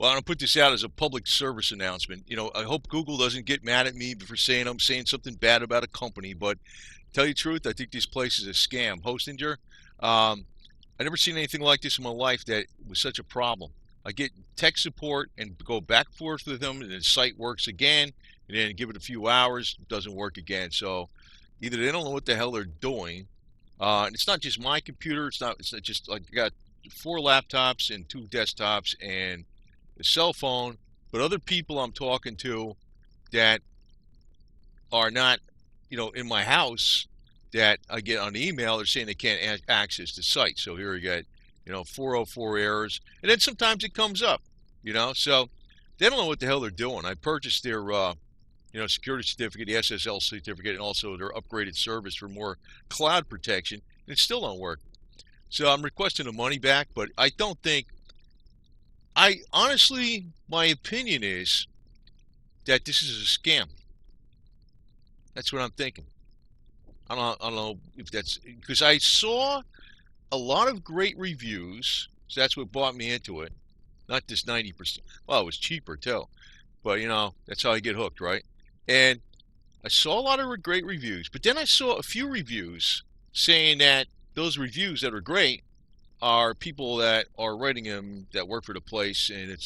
Well, I'm gonna put this out as a public service announcement. I hope Google doesn't get mad at me for saying I'm saying something bad about a company, but tell you the truth, I think this place is a scam. Hostinger, I never seen anything like this in my life that was such a problem. I get tech support and go back and forth with them, and the site works again, and then give it a few hours, it doesn't work again. So either they don't know what the hell they're doing, and it's not just my computer. It's not just like I got 4 laptops and 2 desktops and a cell phone, but other people I'm talking to that are not, in my house that I get on the email, they're saying they can't access the site. So here you got, 404 errors, and then sometimes it comes up, so they don't know what the hell they're doing. I purchased their, security certificate, the SSL certificate, and also their upgraded service for more cloud protection, and it still don't work. So I'm requesting the money back, but I don't think, I honestly, my opinion is that this is a scam. That's what I'm thinking. I don't know if that's because I saw a lot of great reviews, so that's what brought me into it. Not this 90%. Well, it was cheaper too, but that's how I get hooked, right? And I saw a lot of great reviews, but then I saw a few reviews saying that those reviews that are great are people that are writing them that work for the place, and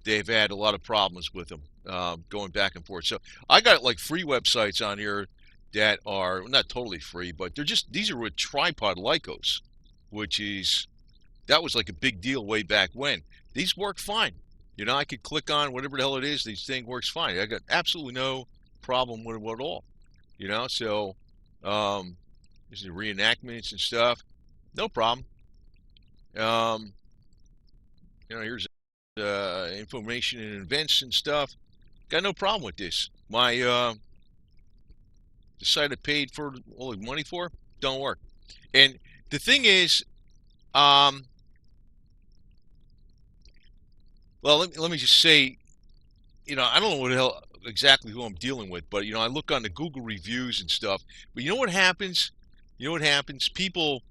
they've had a lot of problems with them, going back and forth. So I got like free websites on here that are not totally free, but these are with Tripod Lycos, that was like a big deal way back when. These work fine. I could click on whatever the hell it is. This thing works fine. I got absolutely no problem with it at all. So there's the reenactments and stuff. No problem. Here's information and events and stuff. Got no problem with this. The site I paid for all the money for don't work. And the thing is, well, let me just say, I don't know what the hell exactly who I'm dealing with, but I look on the Google reviews and stuff. But you know what happens? People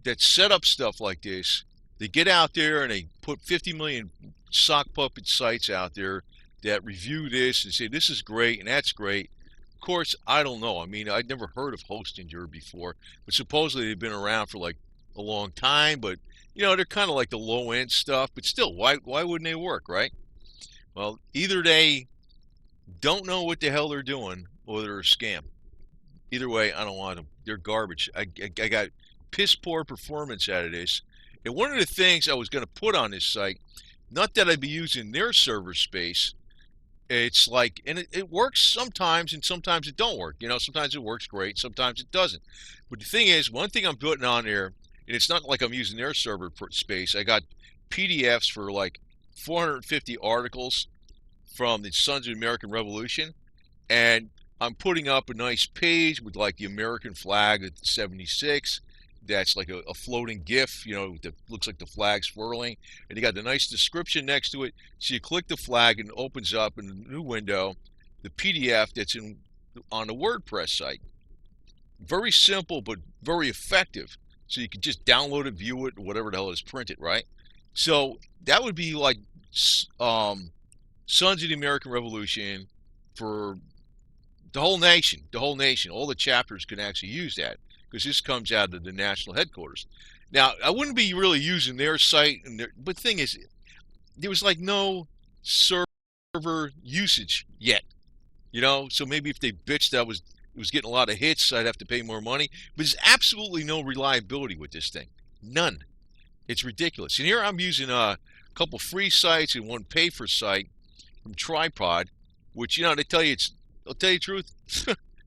that set up stuff like this, they get out there and they put 50 million sock puppet sites out there that review this and say this is great and that's great. Of course, I don't know. I mean, I'd never heard of Hostinger before, but supposedly they've been around for like a long time. But they're kind of like the low end stuff. But still, why wouldn't they work, right? Well, either they don't know what the hell they're doing or they're a scam. Either way, I don't want them. They're garbage. I got piss poor performance out of this. And one of the things I was going to put on this site, not that I'd be using their server space, it's like, and it works sometimes and sometimes it don't work. Sometimes it works great, sometimes it doesn't. But the thing is, one thing I'm putting on there, and it's not like I'm using their server space. I got PDFs for like 450 articles from the Sons of the American Revolution, and I'm putting up a nice page with like the American flag at 76. That's like a floating GIF, that looks like the flag's swirling, and you got the nice description next to it. So you click the flag and it opens up in a new window the PDF that's on the WordPress site. Very simple, but very effective. So you can just download it, view it, or whatever the hell is printed, right? So that would be like Sons of the American Revolution for the whole nation. All the chapters can actually use that, because this comes out of the national headquarters. Now, I wouldn't be really using their site, but the thing is, there was like no server usage yet, So maybe if they bitched that it was getting a lot of hits, I'd have to pay more money. But there's absolutely no reliability with this thing, none. It's ridiculous. And here I'm using a couple free sites and one pay-for site from Tripod, which they tell you I'll tell you the truth.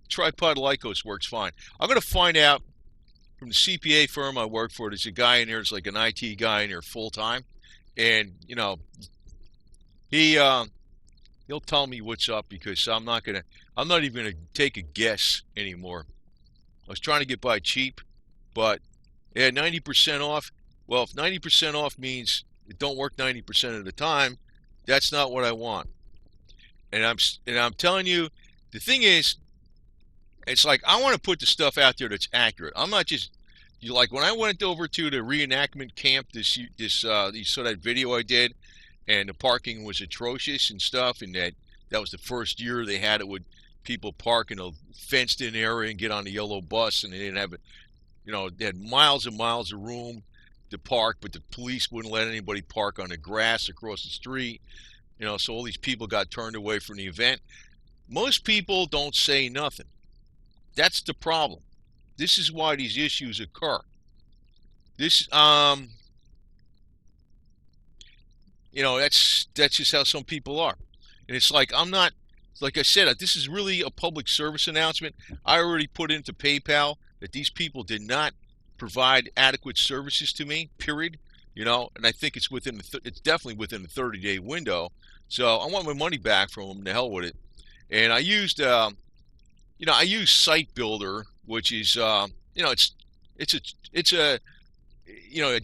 Tripod Lycos works fine. I'm going to find out from the CPA firm I work for. There's a guy in there, it's like an IT guy in there full time, and he'll tell me what's up, because I'm not even gonna take a guess anymore. I was trying to get by cheap, but 90% off. Well, if 90% off means it don't work 90% of the time, that's not what I want. And I'm telling you, the thing is, it's like I want to put the stuff out there that's accurate. I'm not just, You like when I went over to the reenactment camp you saw that video I did, and the parking was atrocious and stuff, and that was the first year they had it with people park in a fenced in area and get on the yellow bus, and they didn't have it. They had miles and miles of room to park, but the police wouldn't let anybody park on the grass across the street. So all these people got turned away from the event. Most people don't say nothing. That's the problem. This is why these issues occur. This, that's just how some people are. And it's like like I said, this is really a public service announcement. I already put into PayPal that these people did not provide adequate services to me, period. And I think it's it's definitely within the 30-day window. So I want my money back from them. To hell with it. And I used, I use Site Builder, which is, I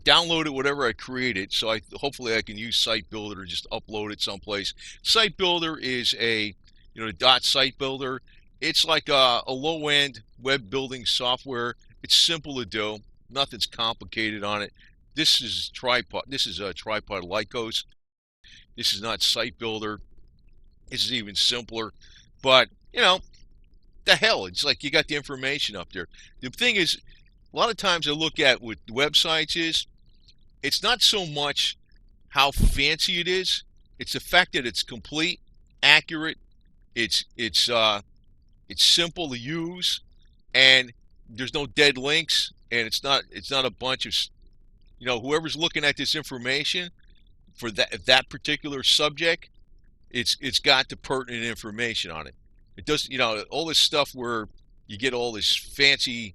download it, whatever I created. So hopefully I can use Site Builder to just upload it someplace. Site Builder is a .site builder. It's like a low-end web building software. It's simple to do. Nothing's complicated on it. This is Tripod. This is a Tripod Lycos. This is not Site Builder. This is even simpler. But the hell, it's like you got the information up there. The thing is, a lot of times I look at with websites it's not so much how fancy it is. It's the fact that it's complete, accurate. It's simple to use, and there's no dead links, and it's not a bunch of whoever's looking at this information for that particular subject. It's got the pertinent information on it. It does all this stuff where you get all this fancy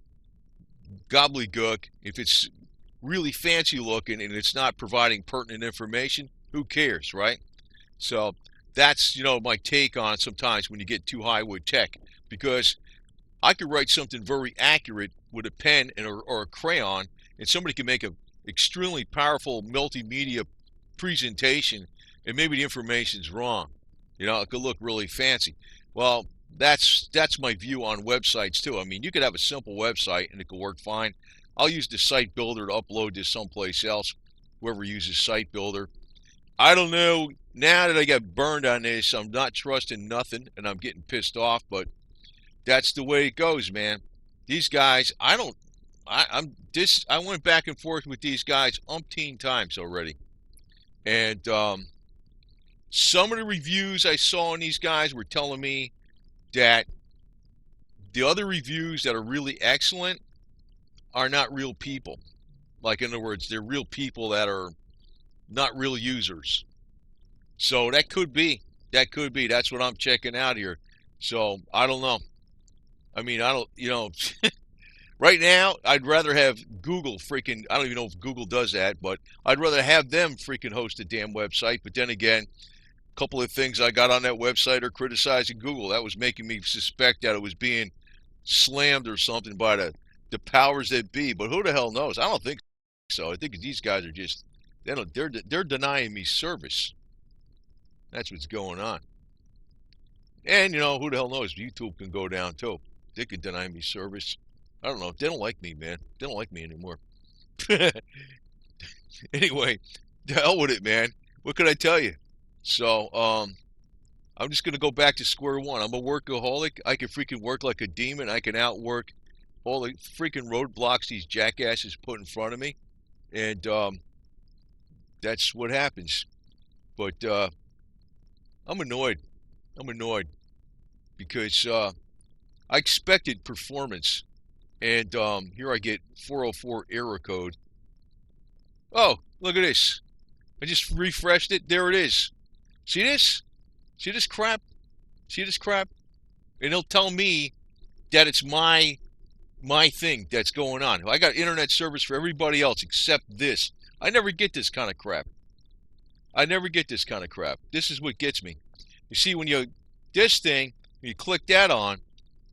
gobbledygook. If it's really fancy looking and it's not providing pertinent information, who cares, right? So that's my take on sometimes when you get too high with tech, because I could write something very accurate with a pen or a crayon, and somebody can make an extremely powerful multimedia presentation, and maybe the information's wrong. It could look really fancy. Well, that's my view on websites too. I mean, you could have a simple website and it could work fine. I'll use the Site Builder to upload this someplace else, whoever uses Site Builder. I don't know. Now that I got burned on this, I'm not trusting nothing, and I'm getting pissed off, but that's the way it goes, man. These guys, I went back and forth with these guys umpteen times already. And some of the reviews I saw on these guys were telling me that the other reviews that are really excellent are not real people. Like, in other words, they're real people that are not real users. So that could be. That's what I'm checking out here. So I don't know. I mean, I don't, right now, I'd rather have Google freaking, I don't even know if Google does that, but I'd rather have them freaking host a damn website. But then again, a couple of things I got on that website are criticizing Google. That was making me suspect that it was being slammed or something by the powers that be. But who the hell knows? I don't think so. I think these guys are just, they're denying me service. That's what's going on. And, who the hell knows? YouTube can go down, too. They could deny me service. I don't know. They don't like me, man. They don't like me anymore. Anyway, the hell with it, man. What could I tell you? So, I'm just going to go back to square one. I'm a workaholic. I can freaking work like a demon. I can outwork all the freaking roadblocks these jackasses put in front of me. And that's what happens. But I'm annoyed. Because I expected performance. And here I get 404 error code. Oh, look at this. I just refreshed it. There it is. See this? See this crap? And it'll tell me that it's my thing that's going on. I got internet service for everybody else except this. I never get this kind of crap. This is what gets me. You see, when this thing, when you click that on,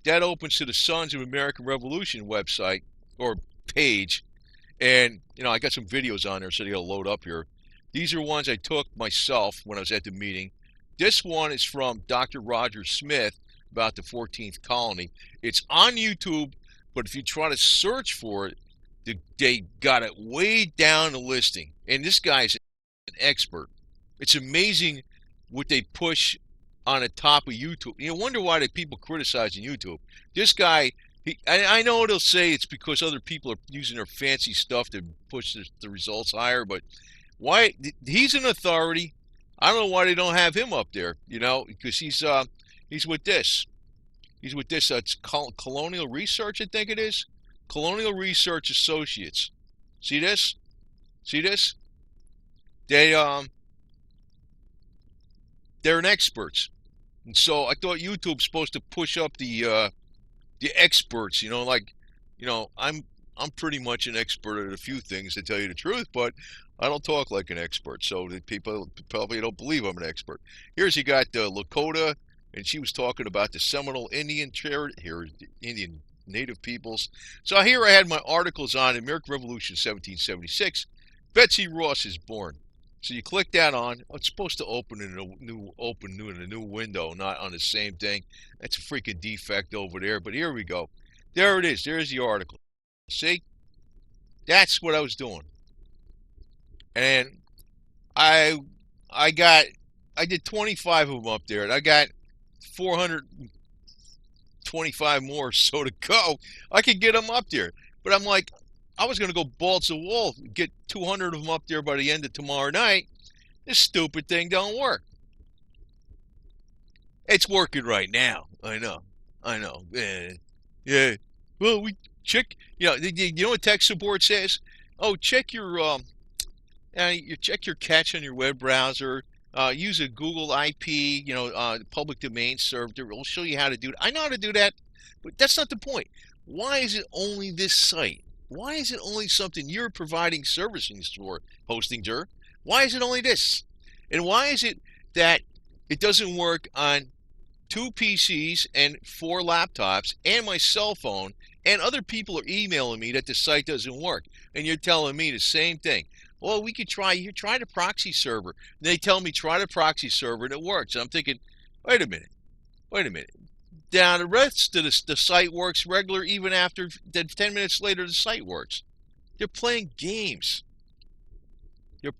that opens to the Sons of American Revolution website or page. And, I got some videos on there, so they got to load up here. These are ones I took myself when I was at the meeting. This one is from Dr. Roger Smith about the 14th colony. It's on YouTube, but if you try to search for it, They got it way down the listing, and this guy's an expert. It's amazing what they push on the top of YouTube. You wonder why the people criticizing YouTube. This guy, I know they'll say it's because other people are using their fancy stuff to push the results higher, but why? He's an authority. I don't know why they don't have him up there. Because he's with this. He's with this. It's Colonial Research, I think it is. Colonial Research Associates. See this? See this? They they're an experts, and so I thought YouTube's supposed to push up the experts. I'm pretty much an expert at a few things, to tell you the truth, but I don't talk like an expert, so the people probably don't believe I'm an expert. Here's you got Lakota, and she was talking about the Seminole Indian here, Indian Native peoples. So here I had my articles on American Revolution 1776. Betsy Ross is born. So you click that on. Oh, it's supposed to open in a new window, not on the same thing. That's a freaking defect over there. But here we go. There it is. There's the article. See, that's what I was doing, and I I did 25 of them up there, and I got 425 more so to go. I could get them up there, but I'm like, I was going to go balls to the wall, get 200 of them up there by the end of tomorrow night. This stupid thing don't work. It's working right now. I know. I know. Yeah. Well, we check. You know what tech support says? Oh, you check your cache on your web browser. Use a Google IP, public domain server. It'll show you how to do it. I know how to do that, but that's not the point. Why is it only this site? Why is it only something you're providing servicing for, hosting, Jer? Why is it only this? And why is it that it doesn't work on 2 PCs and 4 laptops and my cell phone, and other people are emailing me that the site doesn't work, and you're telling me the same thing? Well, we could try the proxy server. And they tell me try the proxy server and it works. And I'm thinking, wait a minute. Now the rest of the site works regular, even after 10 minutes later the site works. They're playing games. Yeah,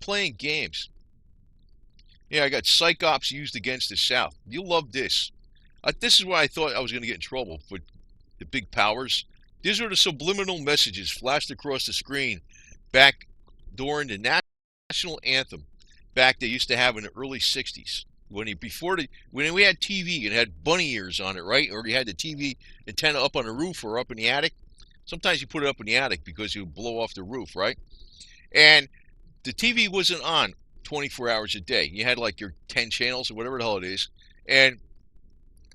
I got psyops used against the South. You'll love this. This is why I thought I was going to get in trouble with the big powers. These are the subliminal messages flashed across the screen back during the national anthem. Back they used to have in the early '60s when we had TV and had bunny ears on it, right? Or you had the TV antenna up on the roof or up in the attic. Sometimes you put it up in the attic because you would blow off the roof, right? And the TV wasn't on 24 hours a day. You had like your 10 channels or whatever the hell it is, and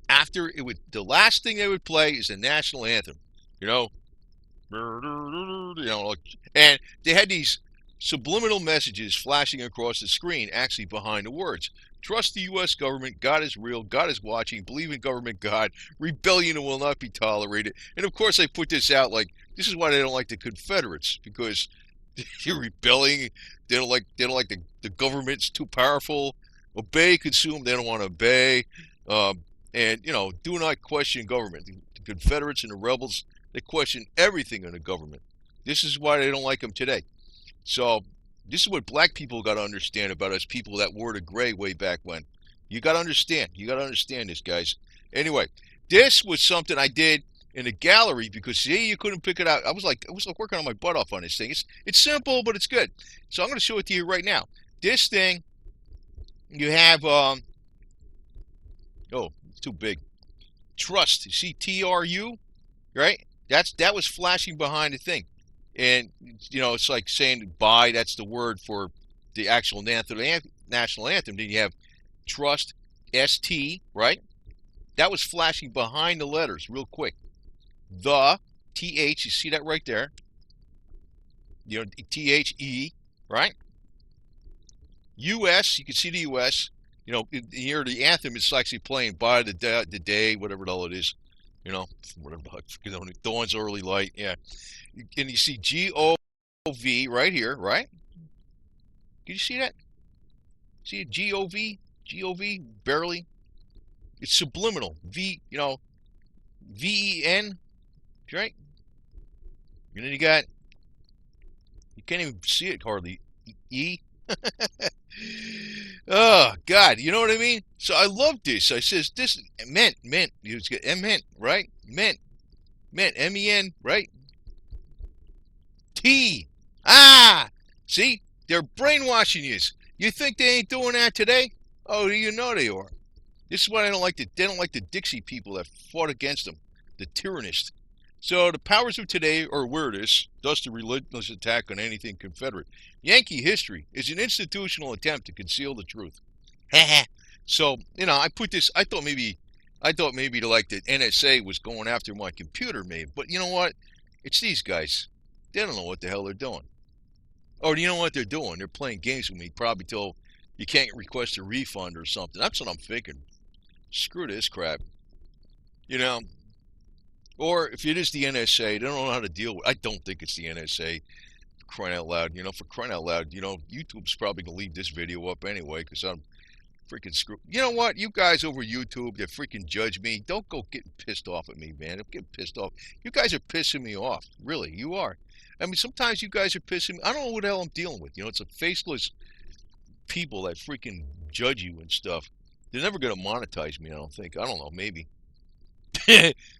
after the last thing they would play is the national anthem, you know, and they had these subliminal messages flashing across the screen, actually behind the words. Trust the U.S. government. God is real. God is watching. Believe in government God. Rebellion will not be tolerated. And of course, I put this out like this is why they don't like the Confederates, because you're rebelling. They don't like the government's too powerful. Obey, consume. They don't want to obey. And do not question government. The Confederates and the rebels, they question everything in the government. This is why they don't like them today. So this is what black people got to understand about us people that wore the gray way back when. You got to understand. You got to understand this, guys. Anyway, this was something I did in the gallery because see, you couldn't pick it out. I was like working on my butt off on this thing. It's simple, but it's good. So I'm going to show it to you right now. This thing, you have oh, it's too big. Trust. You see TRU, right? That was flashing behind the thing. And, it's like saying bye. That's the word for the actual national anthem. Then you have trust, ST, right? That was flashing behind the letters real quick. The, TH, you see that right there? THE, right? US, you can see the US. Here the anthem is actually playing by the day, whatever the hell it is. Whatever the heck, dawn's early light, yeah. And you see GOV right here, right? Can you see that? See it? GOV, barely. It's subliminal. VEN, right? And then you got You can't even see it hardly. E. Oh God, you know what I mean? So I love this. I says this mint. You get mint, right? Mint, MEN, right? T. Ah, see, they're brainwashing you. You think they ain't doing that today? Oh, you know they are. This is what I don't like. They don't like the Dixie people that fought against them, the tyrannists. So the powers of today are weirdish, thus the relentless attack on anything Confederate. Yankee history is an institutional attempt to conceal the truth. So, I put this, I thought maybe like the NSA was going after my computer maybe, but you know what? It's these guys. They don't know what the hell they're doing. Or do you know what they're doing? They're playing games with me, probably till you can't request a refund or something. That's what I'm thinking. Screw this crap. You know, or if it is the NSA, they don't know how to deal with it. I don't think it's the NSA. For crying out loud, for crying out loud, YouTube's probably going to leave this video up anyway because I'm freaking screwed. You know what? You guys over YouTube that freaking judge me, don't go getting pissed off at me, man. I'm getting pissed off. You guys are pissing me off. Really, you are. I mean, sometimes you guys are pissing me. I don't know what the hell I'm dealing with. It's a faceless people that freaking judge you and stuff. They're never going to monetize me, I don't think. I don't know, maybe.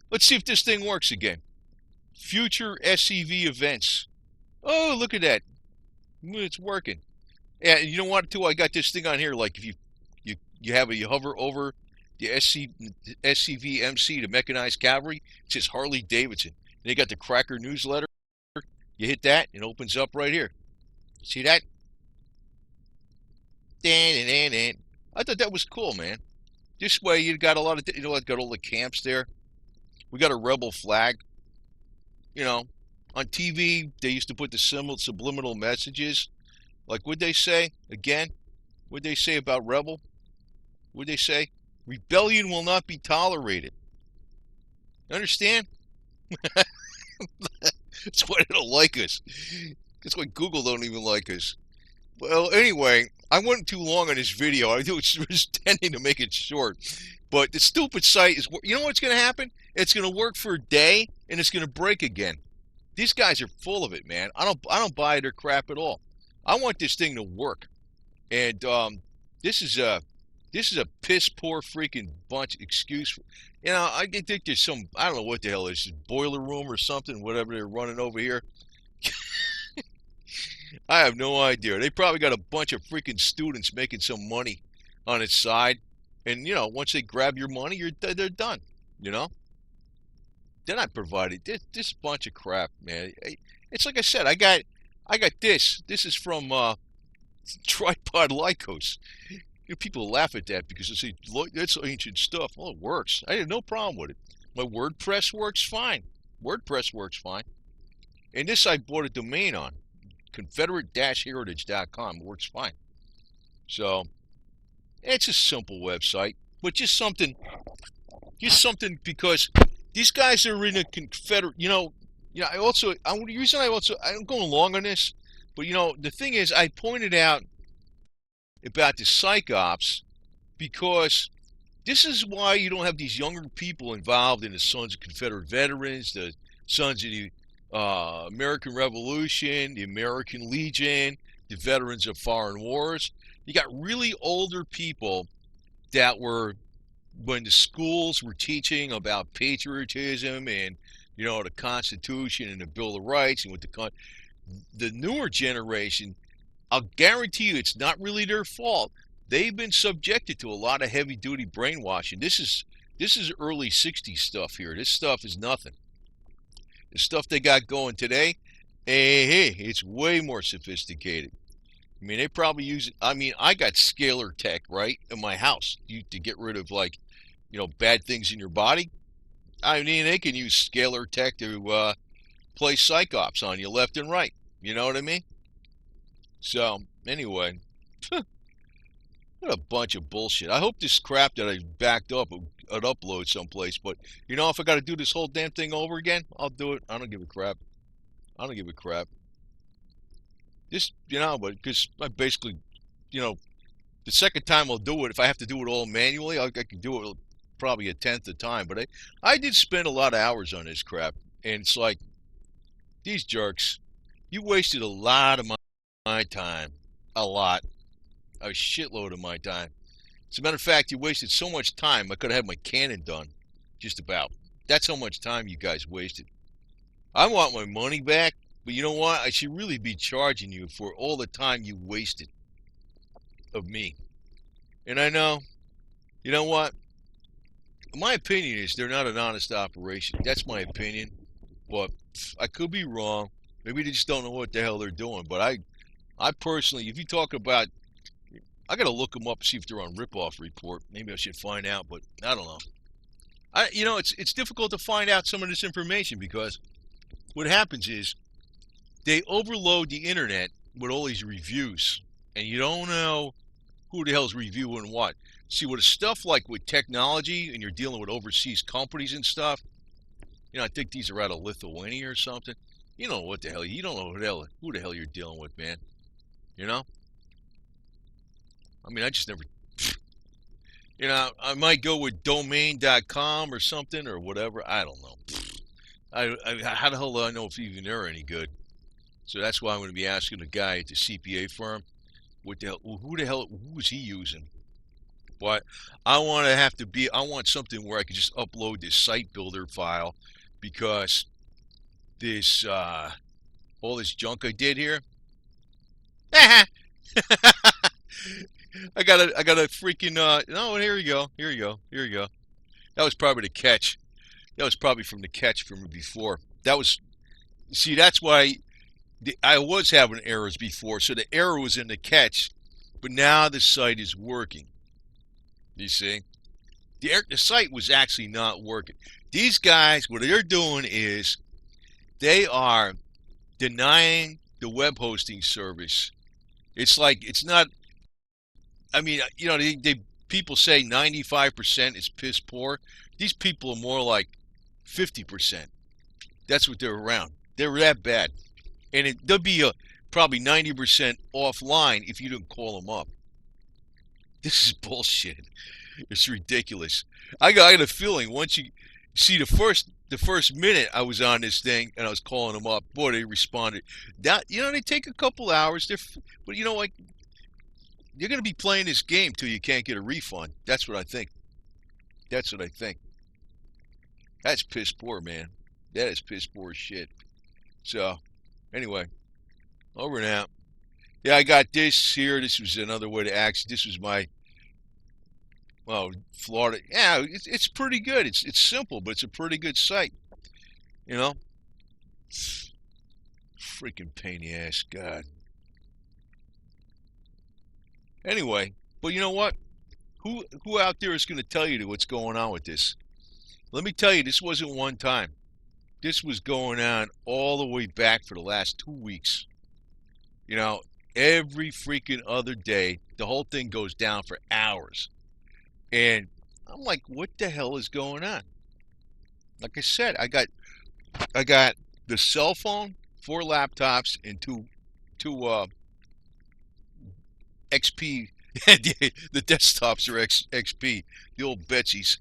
Let's see if this thing works again. Future SCV events. Oh, look at that. It's working. Yeah, you know what, too? I got this thing on here. Like, if you hover over the SCV MC, the Mechanized Cavalry, it says Harley Davidson. And they got the Cracker newsletter. You hit that, it opens up right here. See that? I thought that was cool, man. This way, you got a lot of, got all the camps there. We got a rebel flag. On TV, they used to put the subliminal messages. Like, what'd they say? Again? What'd they say about rebel? What'd they say? Rebellion will not be tolerated. You understand? That's why they don't like us. That's why Google don't even like us. Well, anyway, I went too long on this video. I was tending to make it short. But the stupid site is, you know what's going to happen? It's going to work for a day, and it's going to break again. These guys are full of it, man. I don't buy their crap at all. I want this thing to work. And this is a piss poor freaking bunch excuse. I think there's some, I don't know what the hell it is, boiler room or something, whatever they're running over here. I have no idea. They probably got a bunch of freaking students making some money on its side. And, once they grab your money, they're done, Then I provided this bunch of crap, man. It's like I said, I got this. This is from Tripod Lycos. People laugh at that because they say, look, that's ancient stuff. Well, it works. I had no problem with it. My WordPress works fine. WordPress works fine. And this I bought a domain on. Confederate-heritage.com. It works fine. So, it's a simple website. But just something because these guys are in a Confederate, I'm going long on this, but the thing is, I pointed out about the psych ops because this is why you don't have these younger people involved in the Sons of Confederate Veterans, the Sons of the American Revolution, the American Legion, the Veterans of Foreign Wars. You got really older people that were, when the schools were teaching about patriotism and the Constitution and the Bill of Rights and the newer generation, I'll guarantee you it's not really their fault. They've been subjected to a lot of heavy duty brainwashing. This is early 60s stuff here. This stuff is nothing. The stuff they got going today, hey, it's way more sophisticated. I mean, they probably use it. I mean, I got Scalar Tech, right, in my house to get rid of, bad things in your body. I mean, they can use Scalar Tech to play psych ops on you left and right. You know what I mean? So, anyway, what a bunch of bullshit. I hope this crap that I backed up would upload someplace. But, if I got to do this whole damn thing over again, I'll do it. I don't give a crap. Just, but because I basically, the second time I'll do it, if I have to do it all manually, I can do it probably a tenth the time. But I did spend a lot of hours on this crap. And it's like, these jerks, You wasted a lot of my time. A lot. A shitload of my time. As a matter of fact, you wasted so much time, I could have had my Canon done. Just about. That's how much time you guys wasted. I want my money back, but you know what? I should really be charging you for all the time you wasted of me. And I know, you know what? My opinion is they're not an honest operation. That's my opinion. But I could be wrong. Maybe they just don't know what the hell they're doing. But I personally, if you talk about, I got to look them up, see if they're on Ripoff Report. Maybe I should find out, but I don't know. It's difficult to find out some of this information because what happens is they overload the internet with all these reviews, and you don't know who the hell's reviewing what. See, with stuff like with technology, and you're dealing with overseas companies and stuff, I think these are out of Lithuania or something. You know what the hell? You don't know who the hell you're dealing with, man. You know? I mean, I just never. I might go with domain.com or something or whatever. I don't know. How the hell do I know if even they're any good? So that's why I'm going to be asking the guy at the CPA firm, what the hell, who is he using? But I want something where I can just upload this site builder file because this, all this junk I did here. I got a freaking, no, here you go. That was probably the catch. That was probably from the catch from before. See, that's why I was having errors before. So the error was in the catch, but now the site is working. You see? The site was actually not working. These guys, what they're doing is they are denying the web hosting service. It's like, it's not, I mean, people say 95% is piss poor. These people are more like 50%. That's what they're around. They're that bad. And they'll be probably 90% offline if you don't call them up. This is bullshit. It's ridiculous. I got a feeling once you see the first minute I was on this thing and I was calling them up, boy, they responded. That they take a couple hours. But like you're going to be playing this game till you can't get a refund. That's what I think. That's what I think. That's piss poor, man. That is piss poor shit. So, anyway, over and out. Yeah, I got this here. This was another way to access. This was my, Florida. Yeah, it's pretty good. It's simple, but it's a pretty good site. You know, freaking pain in the ass, God. Anyway, but you know what? Who out there is going to tell you what's going on with this? Let me tell you, this wasn't one time. This was going on all the way back for the last 2 weeks. Every freaking other day, the whole thing goes down for hours. And I'm like, what the hell is going on? Like I said, I got the cell phone, 4 laptops, and two XP. The desktops are XP, the old Betsy's.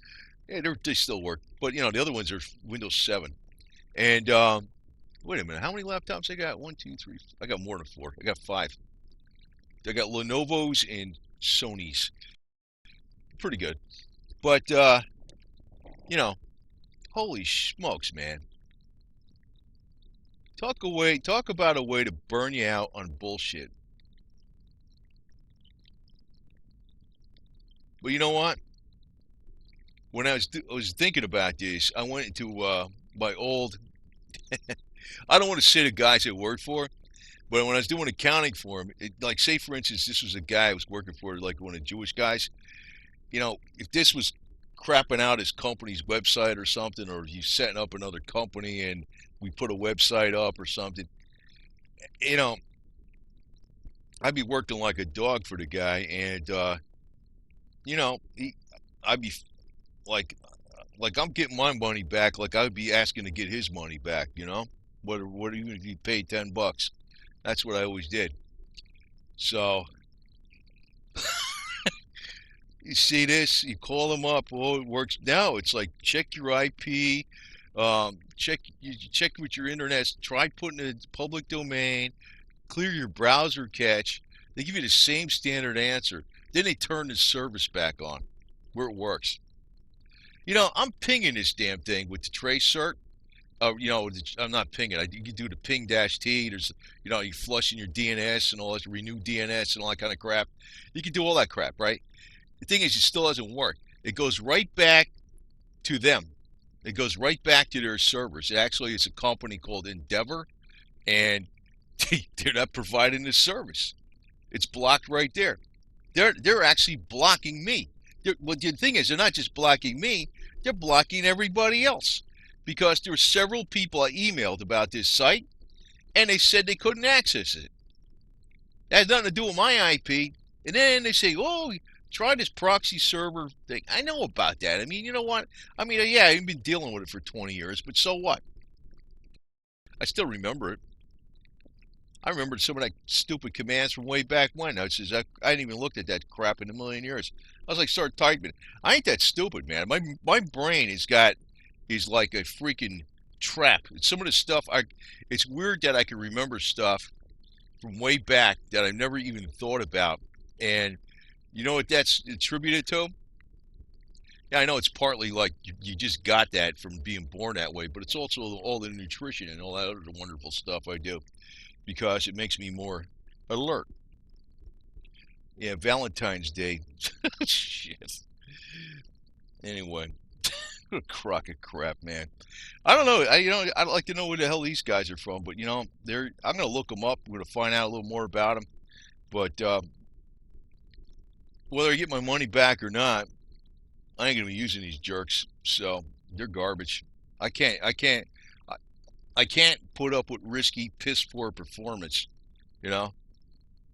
Yeah, they still work, but the other ones are Windows 7. And wait a minute, how many laptops I got? 1, 2, 3. I got more than 4. I got 5. I got Lenovo's and Sony's. Pretty good, but holy smokes, man! Talk about a way to burn you out on bullshit. But you know what? When I was thinking about this, I went into my old. I don't want to say the guys I worked for, but when I was doing accounting for him, like say for instance, this was a guy I was working for, like one of the Jewish guys. If this was crapping out his company's website or something, or he's setting up another company and we put a website up or something, I'd be working like a dog for the guy, and I'd be like I'm getting my money back, like I'd be asking to get his money back. What even if he paid $10? That's what I always did. So you see this, you call them up. Oh, it works now. It's like check your IP. Check with your internet. Try putting it in public domain. Clear your browser cache. They give you the same standard answer. Then they turn the service back on where it works. I'm pinging this damn thing with the trace cert. I'm not pinging. You can do the ping dash T. There's, you flush in your DNS and all that, renew DNS and all that kind of crap. You can do all that crap, right? The thing is, it still doesn't work. It goes right back to them. It goes right back to their servers. Actually, it's a company called Endeavor, and they're not providing the service. It's blocked right there. They're actually blocking me. Well, the thing is, they're not just blocking me; they're blocking everybody else because there were several people I emailed about this site, and they said they couldn't access it. That had nothing to do with my IP. And then they say, "Oh, try this proxy server thing." I know about that. I mean, you know what? I mean, yeah, I've been dealing with it for 20 years, but so what? I still remember it. I remembered some of that stupid commands from way back when. I hadn't even looked at that crap in a million years. I was like, start typing. I ain't that stupid, man. My brain is like a freaking trap. Some of the stuff it's weird that I can remember stuff from way back that I've never even thought about. And you know what that's attributed to? Yeah, I know it's partly like you just got that from being born that way, but it's also all the nutrition and all that other wonderful stuff I do because it makes me more alert. Yeah, Valentine's Day. Shit. Anyway, what a crock of crap, man. I don't know. I'd like to know where the hell these guys are from, but I'm gonna look them up. I'm gonna find out a little more about them. But whether I get my money back or not, I ain't gonna be using these jerks. So they're garbage. I can't. I can't. I can't put up with risky, piss poor performance. You know.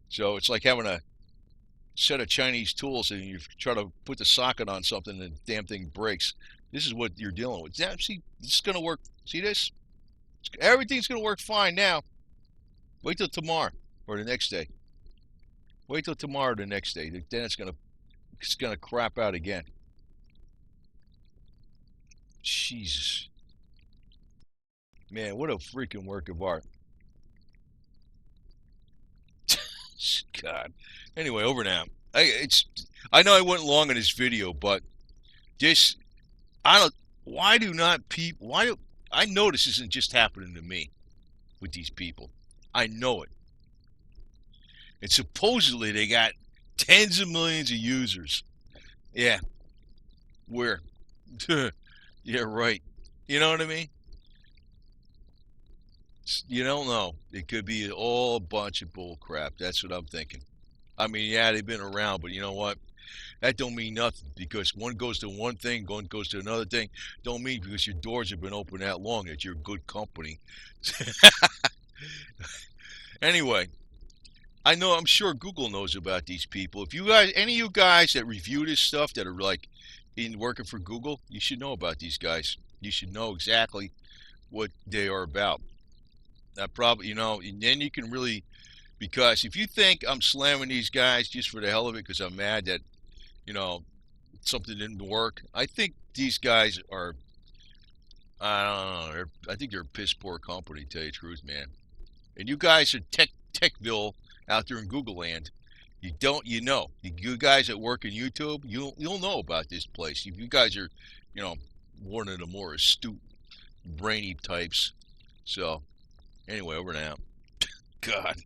So it's like having a set of Chinese tools and you try to put the socket on something and the damn thing breaks. This is what you're dealing with. Yeah, see, it's going to work. See this? Everything's going to work fine now. Wait till tomorrow or the next day. Wait till tomorrow or the next day. Then it's going to crap out again. Jesus. Man, what a freaking work of art. God. Anyway, over now. I know I went long on this video, but this I don't. Why do not people? Why do I know this isn't just happening to me with these people? I know it. And supposedly they got tens of millions of users. Yeah, where? Yeah, right. You know what I mean? You don't know. It could be all a bunch of bull crap. That's what I'm thinking. I mean, yeah, they've been around, but you know what? That don't mean nothing because one goes to one thing, one goes to another thing. Don't mean because your doors have been open that long that you're good company. Anyway, I'm sure Google knows about these people. If you guys, any of you guys that review this stuff that are like in working for Google, you should know about these guys. You should know exactly what they are about. Probably, and then you can really, because if you think I'm slamming these guys just for the hell of it because I'm mad that, you know, something didn't work, I think these guys are, I don't know, I think they're a piss poor company, to tell you the truth, man. And you guys are Techville out there in Google land. You guys that work in YouTube, you'll know about this place. If you guys are, one of the more astute, brainy types. So, anyway, over and out. God.